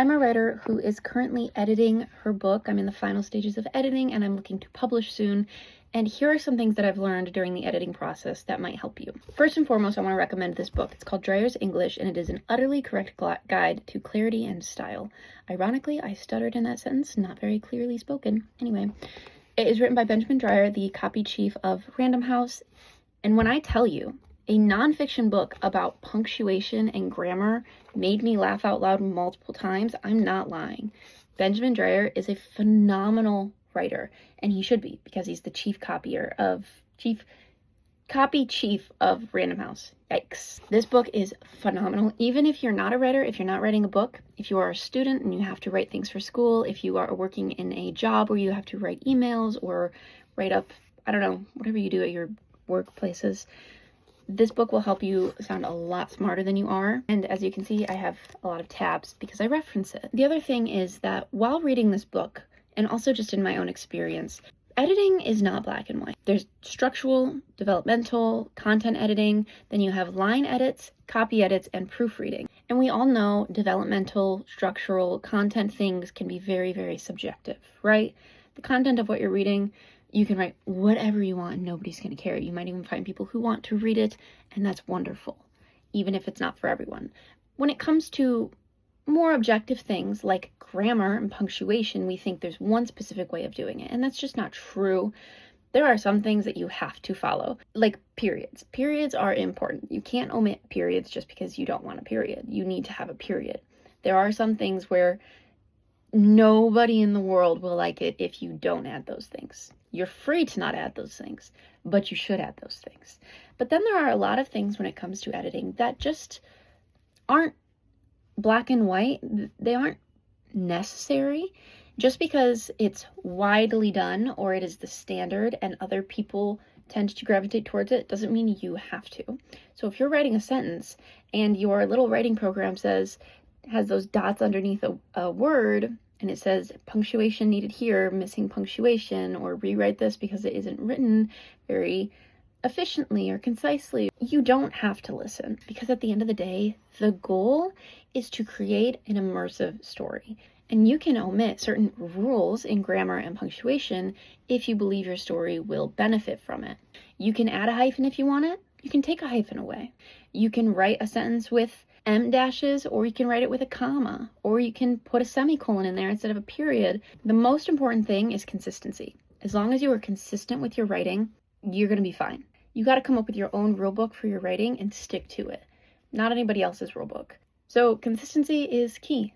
I'm a writer who is currently editing her book. I'm in the final stages of editing and I'm looking to publish soon. And here are some things that I've learned during the editing process that might help you. First and foremost, I want to recommend this book. It's called Dreyer's English, and it is an utterly correct guide to clarity and style. Ironically, I stuttered in that sentence, not very clearly spoken. Anyway, it is written by Benjamin Dreyer, the copy chief of Random House. And when I tell you, a nonfiction book about punctuation and grammar made me laugh out loud multiple times, I'm not lying. Benjamin Dreyer is a phenomenal writer, and he should be, because he's the copy chief of Random House. Yikes. This book is phenomenal. Even if you're not a writer, if you're not writing a book, if you are a student and you have to write things for school, if you are working in a job where you have to write emails or write up, I don't know, whatever you do at your workplaces, this book will help you sound a lot smarter than you are. And as you can see, I have a lot of tabs because I reference it. The other thing is that while reading this book, and also just in my own experience, editing is not black and white. There's structural, developmental, content editing, then you have line edits, copy edits, and proofreading. And we all know developmental, structural, content things can be very, very subjective, right? The content of what you're reading, you can write whatever you want and nobody's going to care. You might even find people who want to read it, and that's wonderful, even if it's not for everyone. When it comes to more objective things like grammar and punctuation, we think there's one specific way of doing it, and that's just not true. There are some things that you have to follow, like periods. Periods are important. You can't omit periods just because you don't want a period. You need to have a period. There are some things where nobody in the world will like it if you don't add those things. You're free to not add those things, but you should add those things. But then there are a lot of things when it comes to editing that just aren't black and white. They aren't necessary. Just because it's widely done or it is the standard and other people tend to gravitate towards it doesn't mean you have to. So if you're writing a sentence and your little writing program has those dots underneath a word and it says punctuation needed here, missing punctuation, or rewrite this because it isn't written very efficiently or concisely, you don't have to listen, because at the end of the day, the goal is to create an immersive story. And you can omit certain rules in grammar and punctuation if you believe your story will benefit from it. You can add a hyphen if you want it. You can take a hyphen away. You can write a sentence with em dashes, or you can write it with a comma, or you can put a semicolon in there instead of a period. The most important thing is consistency. As long as you are consistent with your writing, you're going to be fine. You got to come up with your own rule book for your writing and stick to it, not anybody else's rule book. So consistency is key.